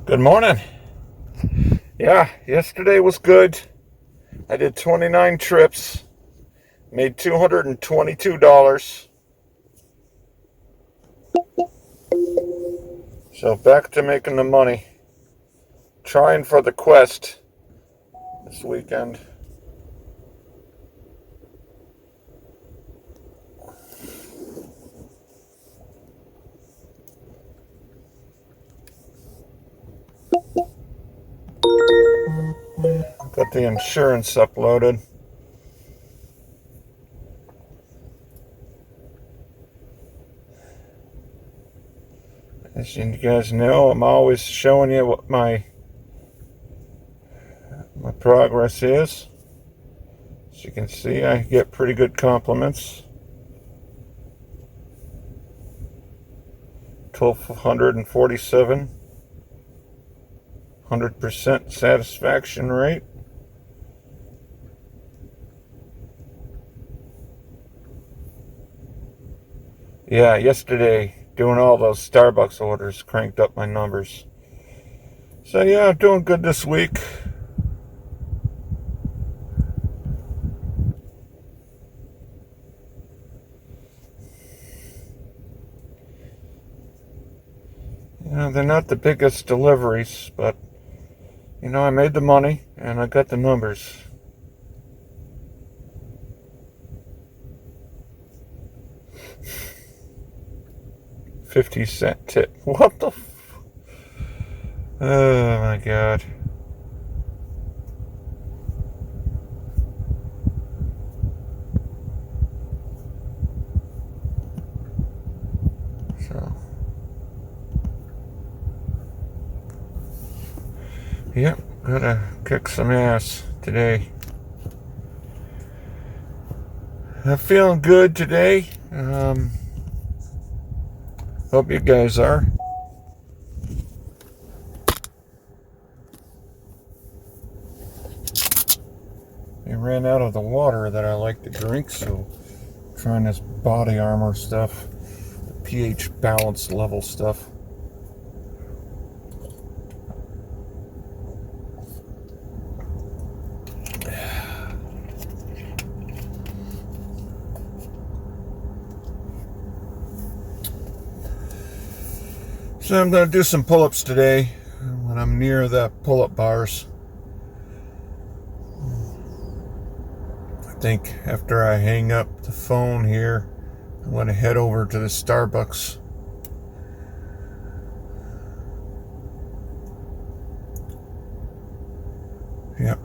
Good morning. Yeah, yesterday was good. I did 29 trips, made $222. So back to making the money. Trying for the Quest this weekend. Got the insurance uploaded. As you guys know, I'm always showing you what my progress is. As you can see, I get pretty good compliments. 1,247, 100% satisfaction rate. Yeah, yesterday, doing all those Starbucks orders cranked up my numbers. So yeah, I'm doing good this week. They're not the biggest deliveries, but, I made the money and I got the numbers. $0.50 tip. What the Oh my god. So, yep, gotta kick some ass today. I'm feeling good today. Hope you guys are. I ran out of the water that I like to drink, so I'm trying this body armor stuff, the pH balance level stuff. So I'm going to do some pull-ups today when I'm near the pull-up bars. I think after I hang up the phone here, I'm going to head over to the Starbucks. Yep.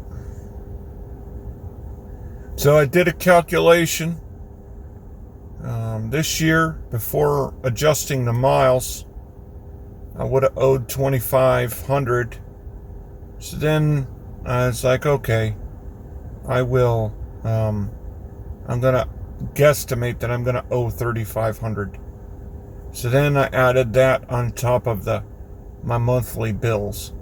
So I did a calculation. This year, before adjusting the miles, I would have owed $2,500. So then I was like, okay, I will. I'm gonna guesstimate that I'm gonna owe $3,500. So then I added that on top of my monthly bills,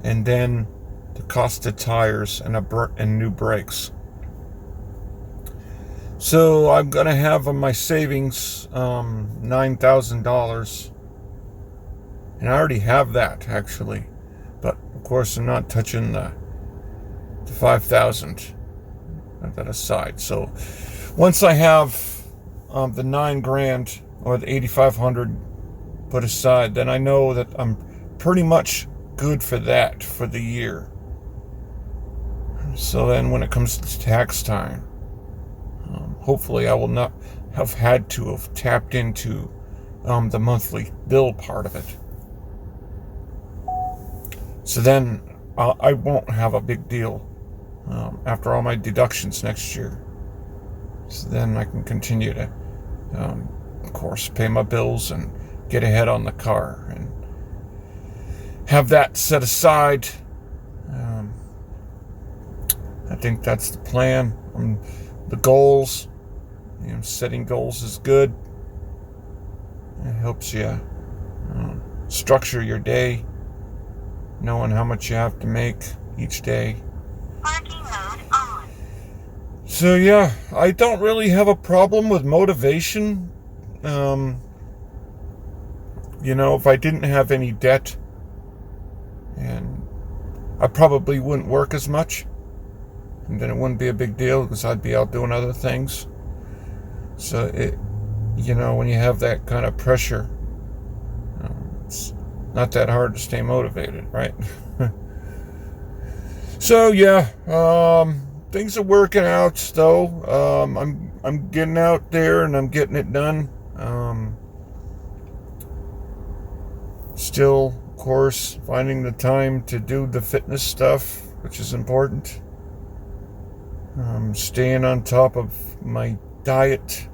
and then the cost of tires and new brakes. So I'm gonna have on my savings $9,000. And I already have that, actually. But, of course, I'm not touching the $5,000. Put that aside. So, once I have the $9,000 or the $8,500 put aside, then I know that I'm pretty much good for that for the year. So then when it comes to tax time, hopefully I will not have had to have tapped into the monthly bill part of it. So then I won't have a big deal after all my deductions next year. So then I can continue to, of course, pay my bills and get ahead on the car and have that set aside. I think that's the plan. The goals, setting goals is good. It helps you structure your day, knowing how much you have to make each day. Parking mode on. So yeah, I don't really have a problem with motivation. If I didn't have any debt, and I probably wouldn't work as much, and then it wouldn't be a big deal because I'd be out doing other things. So when you have that kind of pressure, it's not that hard to stay motivated, right? So yeah, things are working out though. I'm getting out there and I'm getting it done. Still, of course, finding the time to do the fitness stuff, which is important. Staying on top of my diet,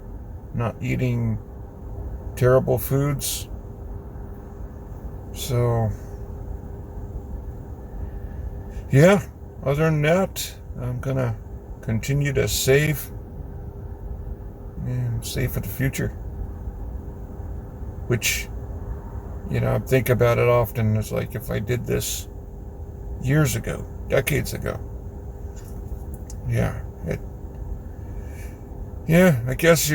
not eating terrible foods. So, yeah, other than that, I'm going to continue to save and save for the future. Which, I think about it often. It's like if I did this years ago, decades ago. I guess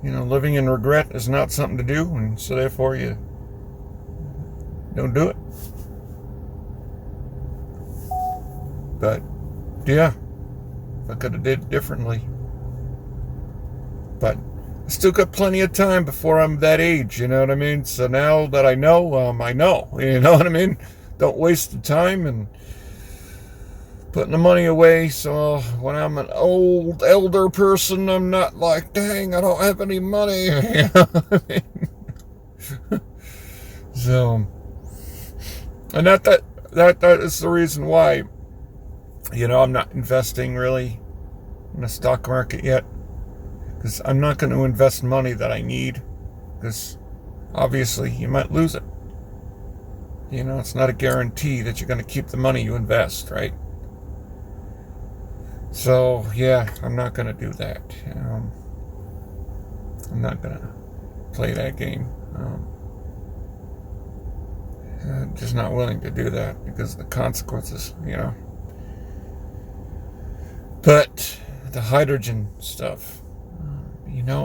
living in regret is not something to do, and so therefore you don't do it. But yeah, if I could have did it differently. But I still got plenty of time before I'm that age, you know what I mean? So now that I know, I know, you know what I mean? Don't waste the time and putting the money away, so when I'm an elder person, I'm not like, dang, I don't have any money. You know what I mean? So, and that is the reason why, I'm not investing really in the stock market yet, because I'm not going to invest money that I need, because obviously you might lose it. It's not a guarantee that you're going to keep the money you invest, right? So, yeah, I'm not going to do that. I'm not going to play that game. I'm just not willing to do that because of the consequences, But the hydrogen stuff,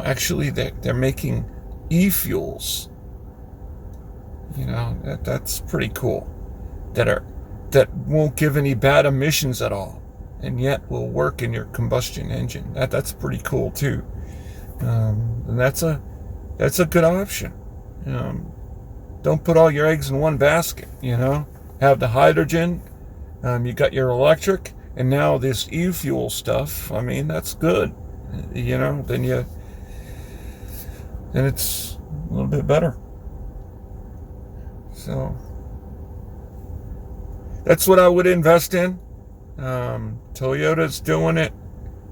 actually they're making e-fuels. That's pretty cool. That won't give any bad emissions at all, and yet will work in your combustion engine. That's pretty cool too. And that's a good option. Don't put all your eggs in one basket. Have the hydrogen. You got your electric, and now this e-fuel stuff. I mean, that's good. Then it's a little bit better. So that's what I would invest in. Toyota's doing it.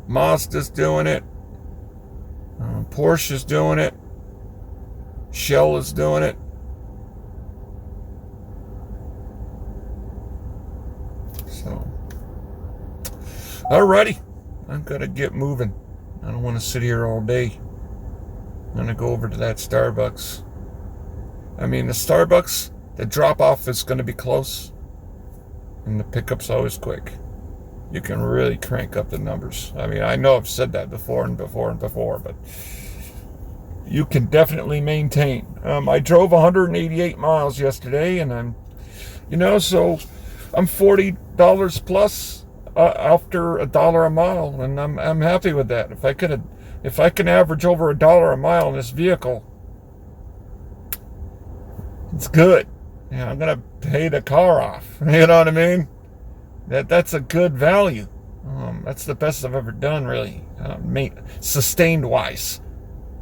Mazda's doing it. Porsche's doing it. Shell is doing it. So, alrighty. I'm going to get moving. I don't want to sit here all day. I'm going to go over to that Starbucks. I mean, the Starbucks, the drop-off is going to be close. And the pickup's always quick. You can really crank up the numbers. I mean, I know I've said that before, but you can definitely maintain. I drove 188 miles yesterday, and I'm $40 plus after $1 a mile, and I'm happy with that. If I can average over $1 a mile in this vehicle, it's good. I'm gonna pay the car off. You know what I mean? That's a good value. That's the best I've ever done, really, sustained wise.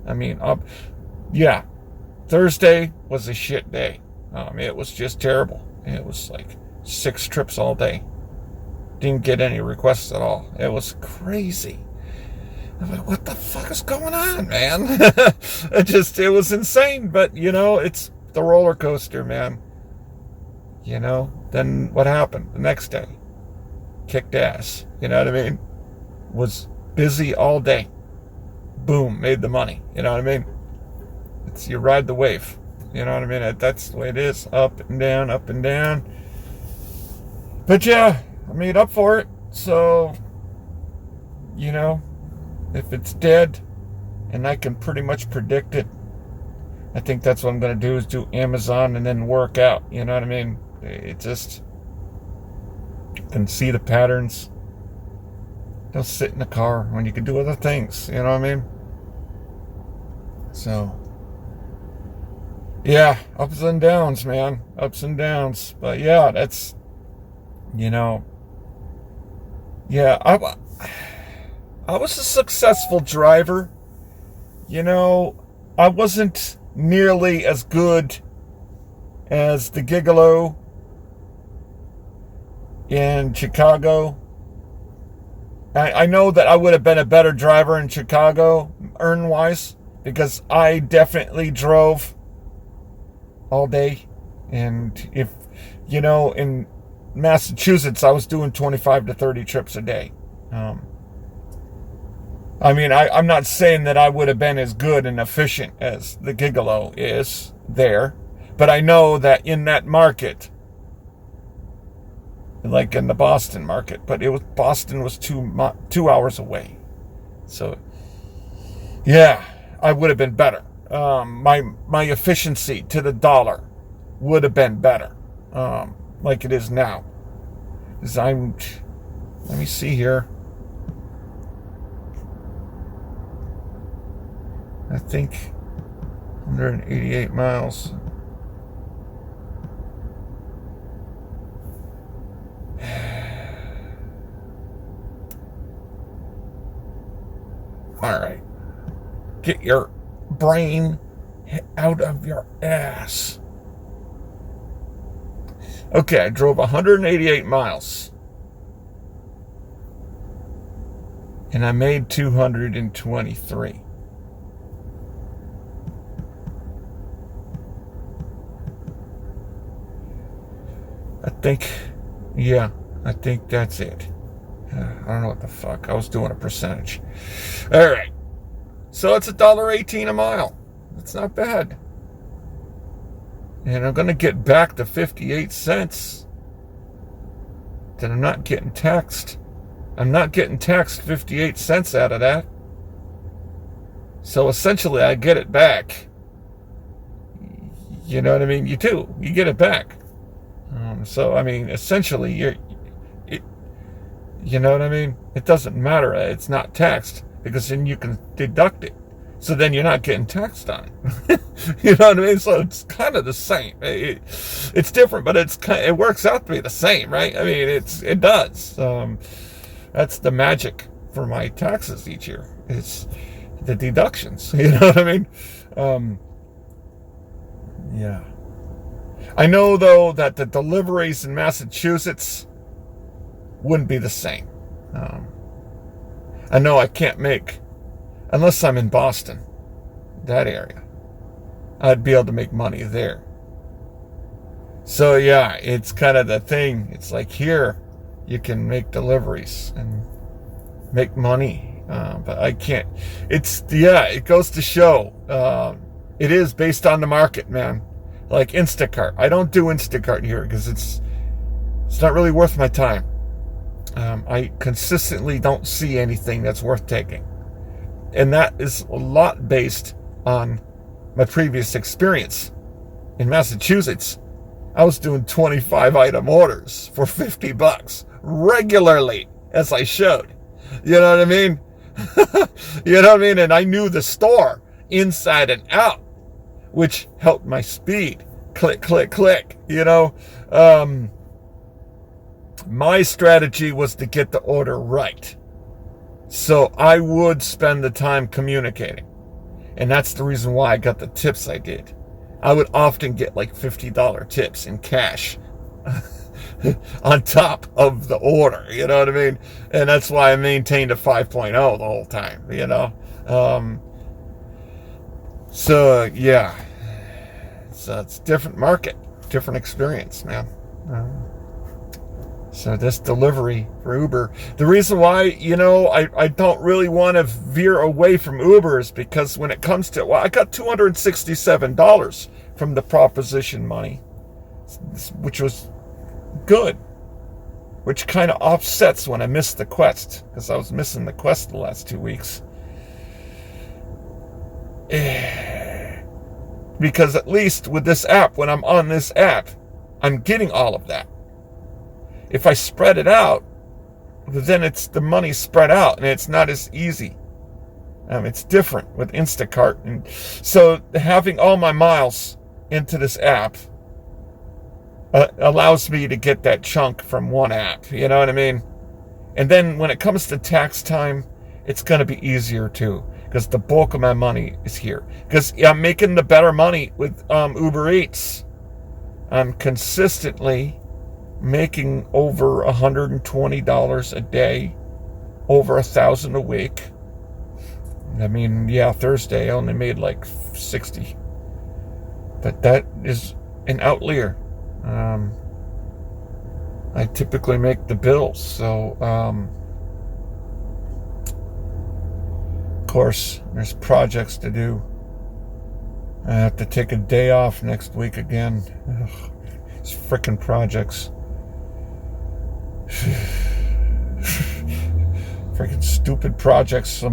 I mean, Thursday was a shit day. It was just terrible. It was like 6 trips all day. Didn't get any requests at all. It was crazy. I'm like, what the fuck is going on, man? It was insane. But it's the roller coaster, man. Then what happened the next day? Kicked ass. You know what I mean? Was busy all day. Boom, made the money. You know what I mean? You ride the wave. You know what I mean? That's the way it is. Up and down, up and down. But yeah, I made up for it. So, if it's dead and I can pretty much predict it, I think that's what I'm going to do, is do Amazon and then work out. You know what I mean? It just, you can see the patterns. Don't sit in the car when you can do other things. You know what I mean? So, yeah, ups and downs, man. Ups and downs. But yeah, that's, yeah, I was a successful driver. I wasn't nearly as good as the Gigolo in Chicago. I know that I would have been a better driver in Chicago, earn-wise, because I definitely drove all day. And if, in Massachusetts, I was doing 25 to 30 trips a day. I'm not saying that I would have been as good and efficient as the Gigolo is there, but I know that in that market, like in the Boston market, but Boston was 2 hours away. So, yeah, I would have been better. My efficiency to the dollar would have been better, like it is now. Because let me see here. I think 188 miles. All right. Get your brain out of your ass. Okay, I drove 188 miles. And I made 223. I think that's it. I don't know what the fuck. I was doing a percentage. All right. So it's $1.18 a mile. That's not bad. And I'm going to get back to 58 cents. Then I'm not getting taxed. I'm not getting taxed 58 cents out of that. So essentially, I get it back. You know what I mean? You do. You get it back. Essentially, you know what I mean? It doesn't matter. It's not taxed because then you can deduct it. So then you're not getting taxed on it. You know what I mean? So it's kind of the same. It's different, but it works out to be the same, right? I mean, it does. That's the magic for my taxes each year. It's the deductions. You know what I mean? Yeah. I know, though, that the deliveries in Massachusetts wouldn't be the same. I know I can't make, unless I'm in Boston, that area, I'd be able to make money there. So, yeah, it's kind of the thing. It's like here, you can make deliveries and make money. But I can't. It goes to show. It is based on the market, man. Like Instacart. I don't do Instacart here because it's not really worth my time. I consistently don't see anything that's worth taking. And that is a lot based on my previous experience. In Massachusetts, I was doing 25 item orders for $50 regularly, as I showed. You know what I mean? You know what I mean? And I knew the store inside and out, which helped my speed. Click, click, click. My strategy was to get the order right. So I would spend the time communicating. And that's the reason why I got the tips I did. I would often get like $50 tips in cash on top of the order. You know what I mean? And that's why I maintained a 5.0 the whole time, So, yeah. So it's different market, different experience, man. So this delivery for Uber, the reason why, I don't really want to veer away from Uber is because when it comes to, I got $267 from the proposition money, which was good, which kind of offsets when I missed the Quest, because I was missing the Quest the last 2 weeks. Because at least with this app, when I'm on this app, I'm getting all of that. If I spread it out, then it's the money spread out and it's not as easy. It's different with Instacart. And so having all my miles into this app allows me to get that chunk from one app. You know what I mean? And then when it comes to tax time, it's going to be easier too, because the bulk of my money is here. Because I'm making the better money with Uber Eats. I'm consistently making over $120 a day, over $1,000 a week. I mean, yeah, Thursday I only made like 60, but that is an outlier. I typically make the bills, so of course there's projects to do. I have to take a day off next week again. Ugh, these frickin' projects. Freaking stupid projects.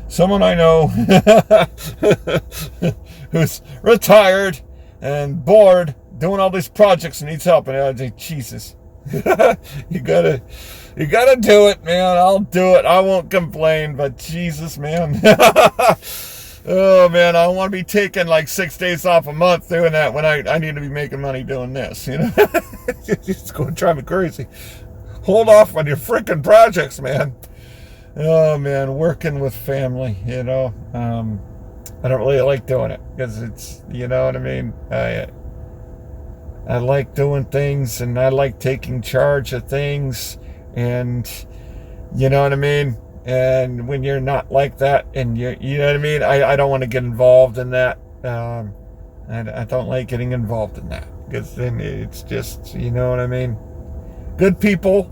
Someone I know who's retired and bored doing all these projects and needs help, and I say, Jesus, you gotta do it, man. I'll do it. I won't complain, but Jesus, man. Oh man, I don't want to be taking like 6 days off a month doing that when I need to be making money doing this, you know. It's going to drive me crazy. Hold off on your freaking projects, man. Oh man, working with family, you know. I don't really like doing it because it's, you know what I mean. I like doing things and I like taking charge of things, and you know what I mean. And when you're not like that, and you know what I mean, I don't want to get involved in that. I don't like getting involved in that because then it's just, you know what I mean. Good people,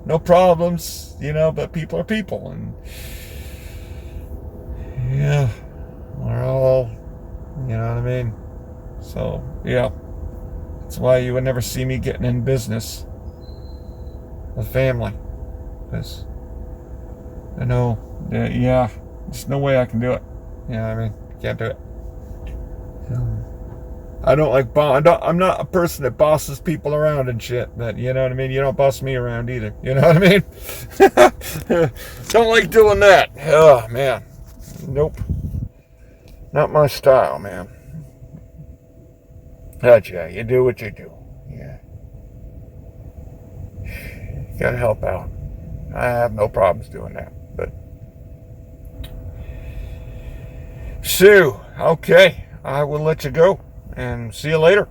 no problems, you know, but people are people, and yeah, we're all, you know what I mean. So yeah, that's why you would never see me getting in business with family, because I know, yeah, there's no way I can do it. You know what I mean? Can't do it. I don't like I'm not a person that bosses people around and shit, but you know what I mean? You don't boss me around either. You know what I mean? Don't like doing that. Oh, man. Nope. Not my style, man. But yeah, you do what you do. Yeah. You gotta help out. I have no problems doing that. But so, okay, I will let you go and see you later.